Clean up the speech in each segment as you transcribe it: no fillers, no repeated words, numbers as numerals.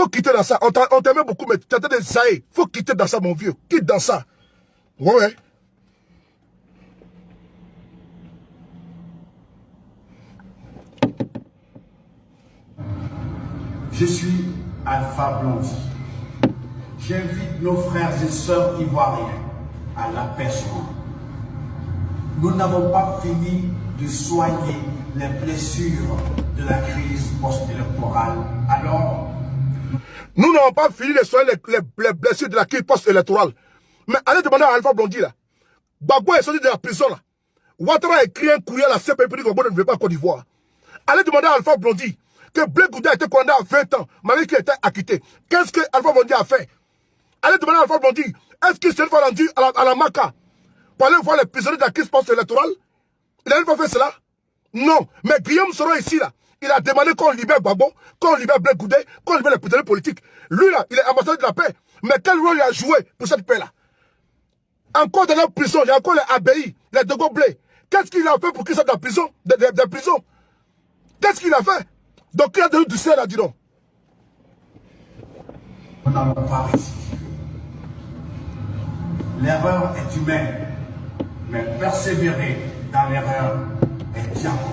Faut quitter dans ça. On t'aimait beaucoup, mais tu as des zaïs. Faut quitter dans ça, mon vieux. Quitte dans ça. Ouais. Je suis Alpha Blondy. J'invite nos frères et sœurs ivoiriens à l'apaisement. Nous n'avons pas fini de soigner les blessures de la crise post-électorale. Alors, nous n'avons pas fini de soigner les blessures de la crise post-électorale. Mais allez demander à Alpha Blondy là. Gbagbo est sorti de la prison là. Ouattara a écrit un courrier à la CPI pour dire que Gbagbo ne veut pas en Côte d'Ivoire. Allez demander à Alpha Blondy que Blé Goudé a été condamné à 20 ans, malgré qu'il était acquitté. Qu'est-ce que Alpha Blondy a fait? Allez demander à Alpha Blondy, est-ce qu'il s'est rendu à la Maca pour aller voir les prisonniers de la crise post-électorale? Il n'a pas fait cela? Non. Mais Guillaume Soro ici, là, il a demandé qu'on libère Gbagbo, qu'on libère Blé Goudé, qu'on libère les prisonniers politiques. Lui, là, il est ambassadeur de la paix. Mais quel rôle il a joué pour cette paix-là? Encore dans la prison, il y a encore les ABI, les Dogo Blé. Qu'est-ce qu'il a fait pour qu'ils sortent de la prison, de prison? Qu'est-ce qu'il a fait? Donc il a donné du ciel à dire non. Nous n'allons pas réussir. L'erreur est humaine, mais persévérer dans l'erreur est diabolique.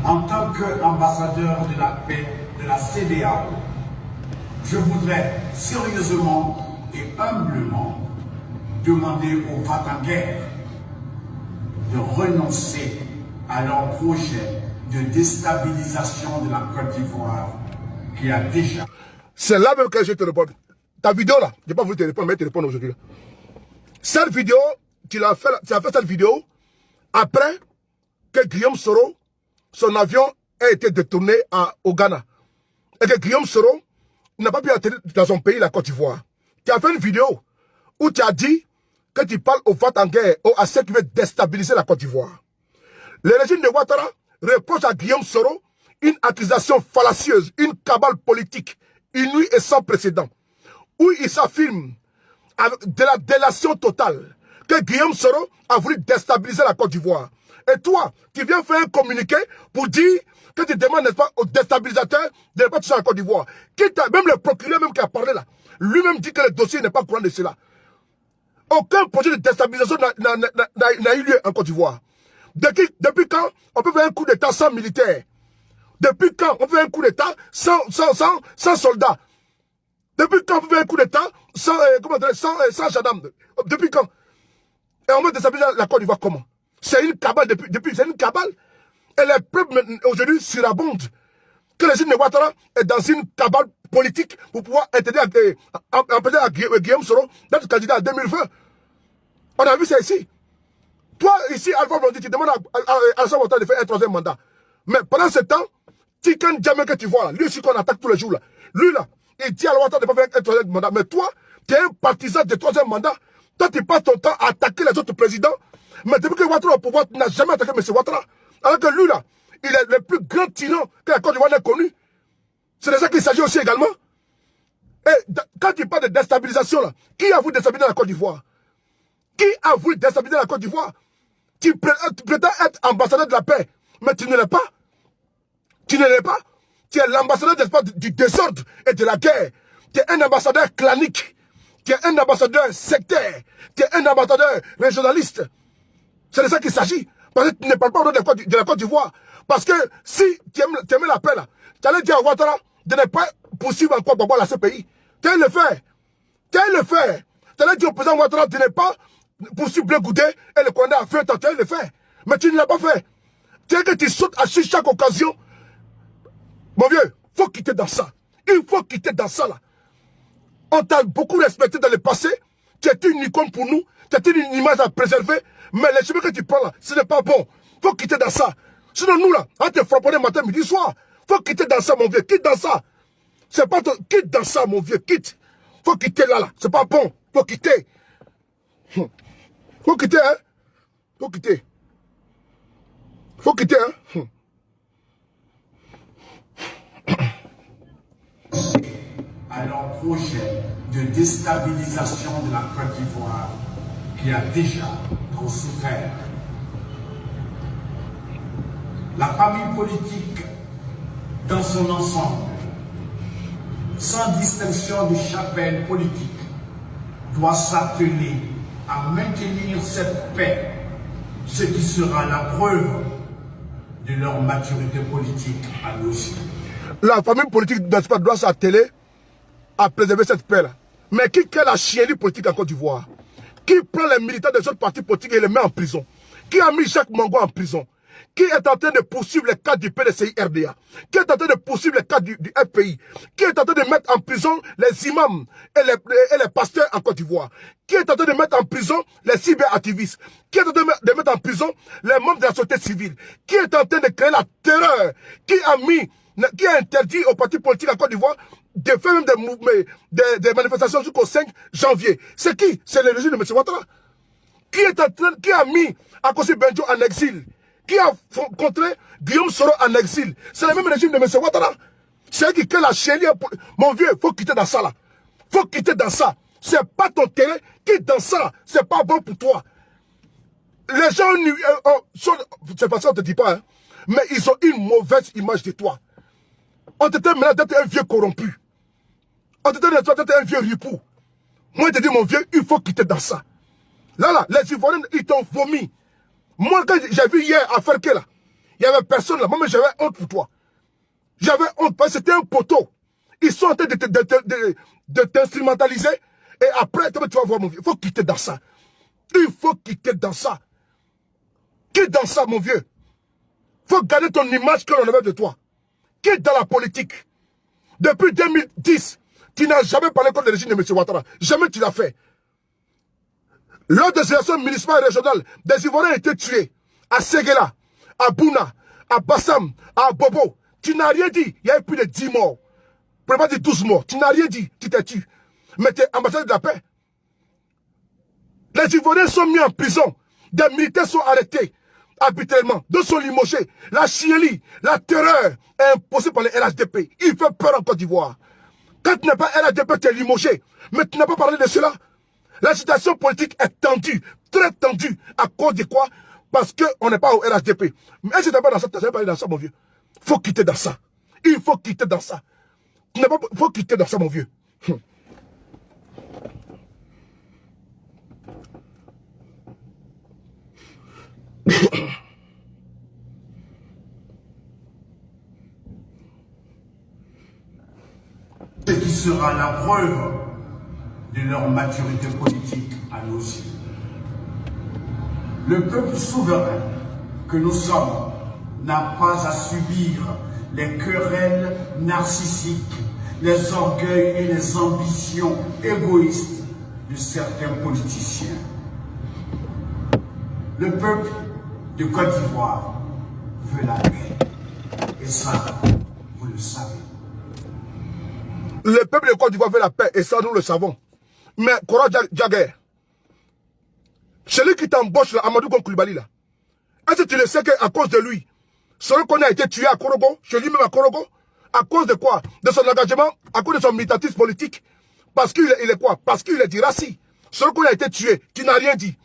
En tant qu'ambassadeur de la paix de la CEDEAO, je voudrais sérieusement et humblement demander aux Vatangers de renoncer à leur projet de déstabilisation de la Côte d'Ivoire qui a déjà... C'est là même que je te réponds. Ta vidéo là, je n'ai pas voulu te répondre, mais te répondre aujourd'hui. Cette vidéo, tu as fait cette vidéo après que Guillaume Soro, son avion a été détourné au Ghana. Et que Guillaume Soro n'a pas pu atterrir dans son pays, la Côte d'Ivoire. Tu as fait une vidéo où tu as dit que tu parles aux Vatangers, à ceux qui veulent déstabiliser la Côte d'Ivoire. Le régime de Ouattara reproche à Guillaume Soro une accusation fallacieuse, une cabale politique inouïe et sans précédent, où il s'affirme avec de la délation totale que Guillaume Soro a voulu déstabiliser la Côte d'Ivoire. Et toi, tu viens faire un communiqué pour dire que tu demandes, n'est-ce pas, aux déstabilisateurs de ne pas toucher la Côte d'Ivoire. Même le procureur même qui a parlé là, lui-même dit que le dossier n'est pas courant de cela. Aucun projet de déstabilisation n'a eu lieu en Côte d'Ivoire. Depuis quand on peut faire un coup d'État sans militaire? Depuis quand on peut faire un coup d'État sans soldats? Depuis quand on peut faire un coup d'État sans gendarmes? Depuis quand? Et on veut déstabiliser la Côte d'Ivoire comment? C'est une cabale c'est une cabale. Et les peuples aujourd'hui surabondent que le régime de Ouattara est dans une cabale politique pour pouvoir empêcher à Guillaume Soro d'être candidat en 2020. On a vu ça ici. Toi, ici, Alpha Blondy, tu demandes à Alassane Ouattara de faire un troisième mandat. Mais pendant ce temps, Tiken Djamé que tu vois là, lui aussi qu'on attaque tous les jours là, lui là, il dit à Ouattara de ne pas faire un troisième mandat. Mais toi, tu es un partisan du troisième mandat. Toi, tu passes ton temps à attaquer les autres présidents. Mais depuis que Ouattara est au pouvoir, tu n'as jamais attaqué M. Ouattara. Alors que lui là, il est le plus grand tyran que la Côte d'Ivoire n'ait connu. C'est de ça qu'il s'agit aussi également. Et quand tu parles de déstabilisation là, qui a voulu déstabiliser la Côte d'Ivoire? Qui a voulu déstabiliser la Côte d'Ivoire? Tu prétends être ambassadeur de la paix, mais tu ne l'es pas. Tu ne l'es pas. Tu es l'ambassadeur du désordre et de la guerre. Tu es un ambassadeur clanique. Tu es un ambassadeur sectaire. Tu es un ambassadeur régionaliste. C'est de ça qu'il s'agit. Parce que tu ne parles pas au nom de la Côte d'Ivoire. Parce que si tu aimais la paix là, tu allais dire à Ouattara de ne pas poursuivre encore Gbagbo à ce pays. Tu allais le faire. Tu allais le faire. Tu allais dire au président Ouattara de ne pas poursuivre Blé Goudé et le condamner à 20 ans. Tu allais le faire. Mais tu ne l'as pas fait. Tu sais que tu sautes à chaque occasion. Mon vieux, il faut quitter dans ça. Il faut quitter dans ça là. On t'a beaucoup respecté dans le passé. Tu es une icône pour nous. Tu es une image à préserver. Mais les chemins que tu prends là, ce n'est pas bon. Il faut quitter dans ça. Sinon nous là, on te frapper matin, midi, soir. Il faut quitter dans ça, mon vieux. Quitte dans ça. C'est pas ton... Quitte dans ça, mon vieux. Quitte. Il faut quitter là. C'est pas bon. Il faut quitter. Faut quitter, hein. Faut quitter. Faut quitter, hein. À leur projet de déstabilisation de la Côte d'Ivoire qui a déjà trop souffert. La famille politique dans son ensemble sans distinction de chapelle politique, doit s'atteler à maintenir cette paix, ce qui sera la preuve de leur maturité politique à nous aussi. La famille politique doit s'atteler à préserver cette paix-là. Mais qui crée la chiennerie politique en Côte d'Ivoire? Qui prend les militants des autres partis politiques et les met en prison? Qui a mis Jacques Mango en prison? Qui est en train de poursuivre les cas du PDCI RDA? Qui est en train de poursuivre les cas du FPI? Qui est en train de mettre en prison les imams et les pasteurs en Côte d'Ivoire? Qui est en train de mettre en prison les cyberactivistes? Qui est en train de mettre en prison les membres de la société civile? Qui est en train de créer la terreur? Qui a interdit aux partis politiques en Côte d'Ivoire de faire même des manifestations jusqu'au 5 janvier? C'est qui? C'est le régime de M. Ouattara. Qui a mis Akossi Benjo en exil? Qui a contré Guillaume Soro en exil? C'est le même régime de M. Ouattara. C'est qui crée la chaîne. Mon vieux, il faut quitter dans ça là. Il faut quitter dans ça. C'est pas ton terrain. Quitte dans ça. C'est pas bon pour toi. Les gens, c'est pas ça, on te dit pas, hein. Mais ils ont une mauvaise image de toi. On te dit maintenant d'être un vieux corrompu. On te dit d'être un vieux ripou. Moi, je te dis, mon vieux, il faut quitter dans ça. Là, les Ivoiriens, ils t'ont vomi. Moi, quand j'ai vu hier à Ferke, là, il n'y avait personne là. Moi, j'avais honte pour toi. J'avais honte parce que c'était un poteau. Ils sont en train de t'instrumentaliser. Et après, tu vas voir, mon vieux. Il faut quitter dans ça. Il faut quitter dans ça. Quitte dans ça, mon vieux. Il faut garder ton image que l'on avait de toi. Quitte dans la politique. Depuis 2010, tu n'as jamais parlé contre le régime de M. Ouattara. Jamais tu l'as fait. Lors des élections municipales et régionales, des Ivoiriens ont été tués. À Séguéla, à Bouna, à Bassam, à Bobo. Tu n'as rien dit. Il y a eu plus de 10 morts. Pour ne pas dire 12 morts. Tu n'as rien dit. Tu t'es tué. Mais tu es ambassadeur de la paix. Les Ivoiriens sont mis en prison. Des militaires sont arrêtés arbitrairement. D'autres sont limogés. La chienlit, la terreur est imposée par les LHDP. Il fait peur en Côte d'Ivoire. Quand tu n'es pas LHDP, tu es limogé. Mais tu n'as pas parlé de cela. La situation politique est tendue, très tendue. À cause de quoi? Parce qu'on n'est pas au LHDP. Mais si tu n'es pas dans ça, tu n'as pas dans ça, mon vieux. Il faut quitter dans ça. Il faut quitter dans ça. Il faut quitter dans ça, mon vieux. Ce qui sera la preuve de leur maturité politique à nous aussi. Le peuple souverain que nous sommes n'a pas à subir les querelles narcissiques, les orgueils et les ambitions égoïstes de certains politiciens. Le peuple de Côte d'Ivoire veut la paix. Et ça, vous le savez. Le peuple de Côte d'Ivoire veut la paix, et ça, nous le savons. Mais, Kora Djagger, celui qui t'embauche, là, Amadou Gon Coulibaly, là, est-ce que tu le sais qu'à cause de lui, celui qu'on a été tué à Korogo, chez lui-même à Korogo, à cause de quoi? De son engagement, à cause de son militantisme politique. Parce qu'il est quoi? Parce qu'il est d'Irassi. Celui qu'on a été tué, tu n'as rien dit.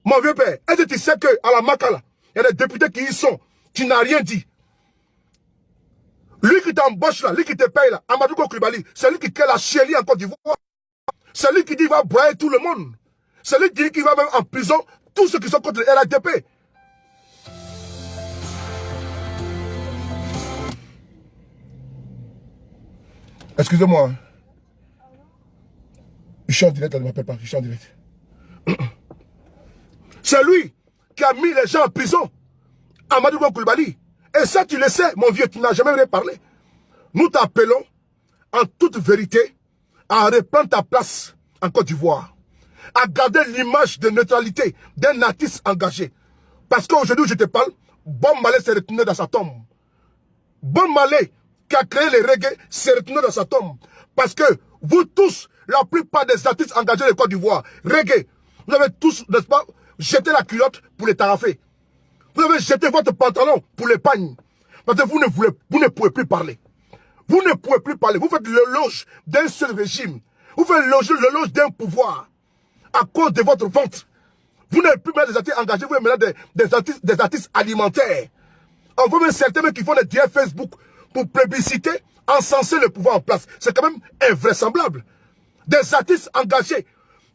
Mon vieux père, est-ce que tu sais qu'à la Makala, il y a des députés qui y sont, tu n'as rien dit. Lui qui t'embauche là, lui qui te paye là, Amadou Gon Coulibaly, c'est lui qui crée la chienlit en Côte d'Ivoire. C'est lui qui dit qu'il va broyer tout le monde. C'est lui qui dit qu'il va même en prison tous ceux qui sont contre le RADP. Excusez-moi. Je suis en direct, elle ne m'appelle pas. Je suis en direct. C'est lui qui a mis les gens en prison. Amadou Gon Coulibaly. Et ça, tu le sais, mon vieux, tu n'as jamais rien parlé. Nous t'appelons, en toute vérité, à reprendre ta place en Côte d'Ivoire. À garder l'image de neutralité d'un artiste engagé. Parce qu'aujourd'hui, je te parle, Bob Marley s'est retourné dans sa tombe. Bob Marley, qui a créé le reggae, s'est retourné dans sa tombe. Parce que vous tous, la plupart des artistes engagés de Côte d'Ivoire, reggae, vous avez tous, n'est-ce pas, jeté la culotte pour les tarafer. Vous avez jeté votre pantalon pour les pagnes. Parce que vous ne pouvez plus parler. Vous ne pouvez plus parler. Vous faites l'éloge d'un seul régime. Vous faites l'éloge d'un pouvoir. À cause de votre vente. Vous n'avez plus maintenant des artistes engagés. Vous avez maintenant des artistes alimentaires. On voit même certains qui font des directs Facebook pour plébisciter encenser le pouvoir en place. C'est quand même invraisemblable. Des artistes engagés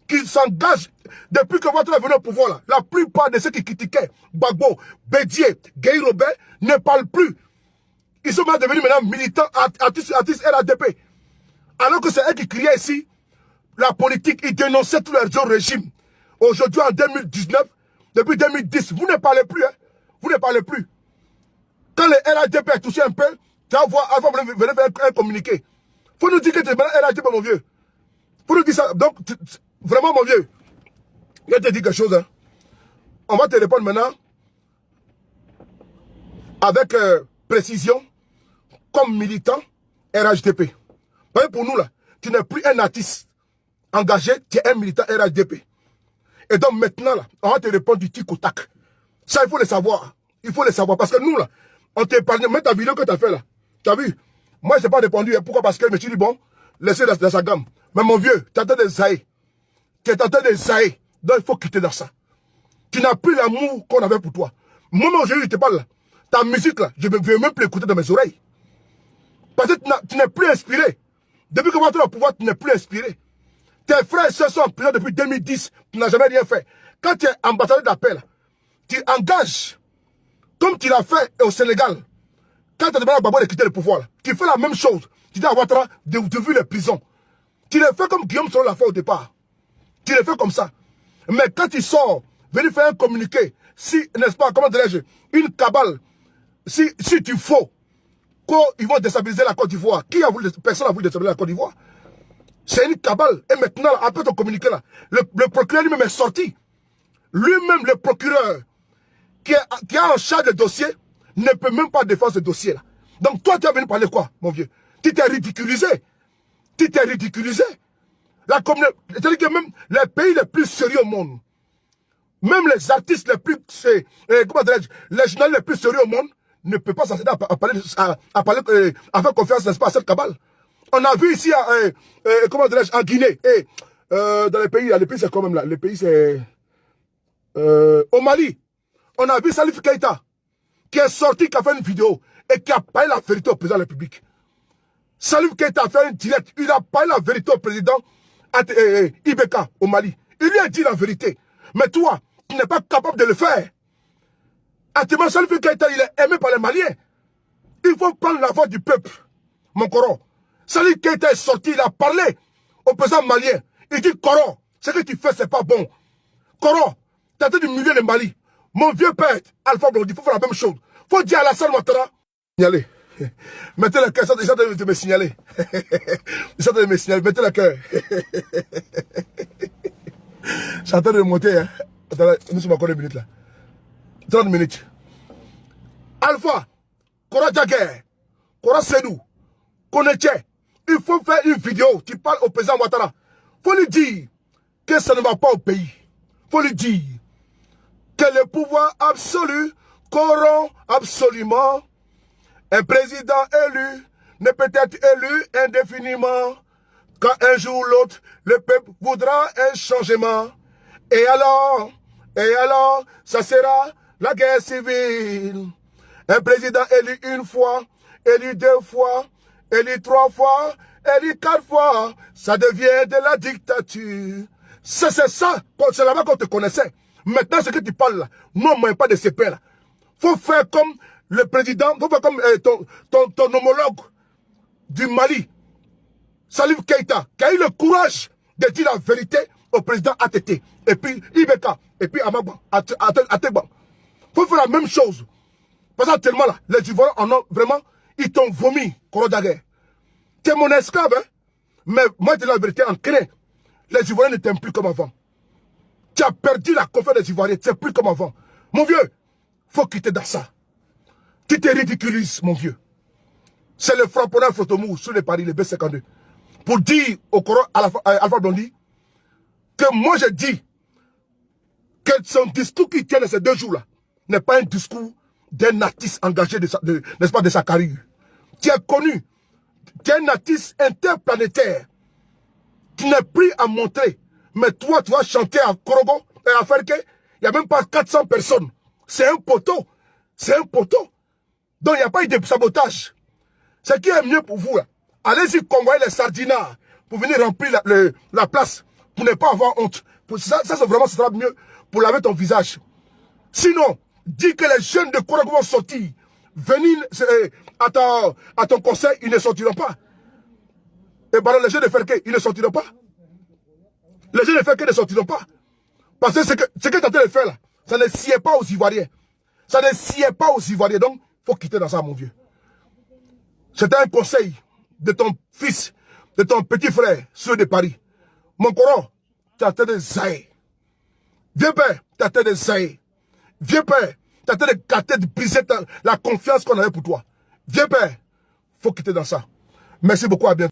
qui s'engagent depuis que votre est venu au pouvoir. Là. La plupart de ceux qui critiquaient Gbagbo, Bédié, Guy Robert ne parlent plus. Ils sont devenus maintenant militants, artistes RADP. Alors que c'est eux qui criaient ici la politique, ils dénonçaient tous les autres régimes. Aujourd'hui, en 2019, depuis 2010, vous ne parlez plus. Hein? Vous ne parlez plus. Quand le RADP a touché un peu, tu vas voir, avant, venez faire un communiqué. Faut nous dire que tu es maintenant RADP, mon vieux. Faut nous dire ça. Donc, vraiment, mon vieux, je vais te dire quelque chose. Hein. On va te répondre maintenant avec précision, comme militant RHDP. Pour nous, là, tu n'es plus un artiste engagé, tu es un militant RHDP. Et donc maintenant, là, on va te répondre du tic au tac. Ça, il faut le savoir. Il faut le savoir. Parce que nous, là, on t'a épargné. Même ta vidéo que tu as fait, là. Tu as vu? Moi, je n'ai pas répondu. Pourquoi? Parce que je me suis dit, bon, laissez dans sa gamme. Mais mon vieux, tu es en train de zaïr. Tu es en train de zaïr. Donc, il faut quitter dans ça. Tu n'as plus l'amour qu'on avait pour toi. Moi, aujourd'hui, je te parle, là. Ta musique, là, je ne veux même plus écouter dans mes oreilles. Parce que tu n'es plus inspiré. Depuis que tu es au pouvoir, tu n'es plus inspiré. Tes frères et sœurs sont en prison depuis 2010. Tu n'as jamais rien fait. Quand tu es ambassadeur d'appel, tu engages, comme tu l'as fait au Sénégal. Quand tu as demandé à Gbagbo de quitter le pouvoir, tu fais la même chose. Tu dis à Ouattara de vivre les prisons. Tu le fais comme Guillaume Soro l'a fait au départ. Tu le fais comme ça. Mais quand tu sors, venir faire un communiqué, si, n'est-ce pas, comment dirais-je, une cabale, si tu faux, qu'ils vont déstabiliser la Côte d'Ivoire, personne n'a voulu déstabiliser la Côte d'Ivoire. C'est une cabale. Et maintenant, après ton communiqué là, le procureur lui-même est sorti. Lui-même, le procureur qui a en charge le dossier, ne peut même pas défendre ce dossier là. Donc toi, tu as venu parler quoi, mon vieux? Tu t'es ridiculisé. Tu t'es ridiculisé. C'est-à-dire que même les pays les plus sérieux au monde, même les artistes les plus, comment dirais-je, les journalistes les plus sérieux au monde, ne peuvent pas s'asseoir à faire confiance, n'est-ce pas, à cette cabale. On a vu ici, comment dirais-je, en Guinée, et dans les pays c'est quand même là, les pays c'est au Mali, on a vu Salif Keïta, qui est sorti, qui a fait une vidéo, et qui a parlé la vérité au président de la République. Salif Keïta a fait un direct, il a parlé la vérité au président Ibeka au Mali. Il lui a dit la vérité. Mais toi, tu n'es pas capable de le faire. Actuellement, Salif Keïta, il est aimé par les Maliens. Il faut prendre la voix du peuple, mon Coran. Salif Keïta est sorti, il a parlé au président malien. Il dit, Coran, ce que tu fais, c'est pas bon. Coran, tu as été du milieu de Mali. Mon vieux père, Alpha Blondy, il faut faire la même chose. Il faut dire à Alassane Ouattara, signaler. Mettez le cœur, ils sont en train de me signaler. Ils sont en train de me signaler, mettez le cœur. Je suis en train de monter. Hein. Attends, nous sommes encore 2 minutes là. 30 minutes. Alpha, Kora Djaguer, Kora Sédou, Koneche, il faut faire une vidéo. Tu parles au président Ouattara. Il faut lui dire que ça ne va pas au pays. Il faut lui dire que le pouvoir absolu corrompt absolument. Un président élu ne peut être élu indéfiniment. Quand un jour ou l'autre, le peuple voudra un changement. Et alors, ça sera la guerre civile. Un président élu une fois, élu 2 fois, élu 3 fois, élu 4 fois, ça devient de la dictature. C'est ça, c'est là-bas qu'on te connaissait. Maintenant, ce que tu parles là, non, mais pas de ces pères là. Faut faire comme le président, faut faire comme ton homologue du Mali, Salif Keïta, qui a eu le courage de dire la vérité au président ATT, et puis Ibeka, et puis Amagba, Ategba. Faut faire la même chose. Parce que tellement là, les Ivoiriens en ont vraiment, ils t'ont vomi, Kora Djaguer. Tu es mon esclave, hein? Mais moi, je dis la vérité en craint. Les Ivoiriens ne t'aiment plus comme avant. Tu as perdu la confiance des Ivoiriens, tu n'es plus comme avant. Mon vieux, faut quitter dans ça. Tu te ridiculises, mon vieux. C'est le frapponneur Photomou sur les paris, les B52. Pour dire au Coran Alpha Blondy que moi je dis que son discours qui tient ces 2 jours-là n'est pas un discours d'un artiste engagé n'est-ce pas, de sa carrière. Tu es connu. Tu es un artiste interplanétaire. Tu n'es plus à montrer. Mais toi, tu vas chanter à Korogo et à Ferke. Il n'y a même pas 400 personnes. C'est un poteau. C'est un poteau. Donc il n'y a pas eu de sabotage. Ce qui est mieux pour vous, allez-y convoyer les sardinards pour venir remplir la place, pour ne pas avoir honte. Ça c'est vraiment, ce sera mieux pour laver ton visage. Sinon, dis que les jeunes de Kourouakou vont sortir, venir à ton conseil, ils ne sortiront pas. Et pardon, les jeunes de Ferke, ils ne sortiront pas. Les jeunes de Ferke ne sortiront pas. Parce que ce que tu es en train de faire là, ça ne sied pas aux Ivoiriens. Ça ne sied pas aux Ivoiriens. Donc, il faut quitter dans ça, mon vieux. C'était un conseil de ton fils, de ton petit frère, ceux de Paris. Mon coron, tu as tête de zaï. Vieux père, tu as tête de zaï. Vieux père, tu as tête de briser la confiance qu'on avait pour toi. Vieux père, il faut quitter dans ça. Merci beaucoup, à bientôt.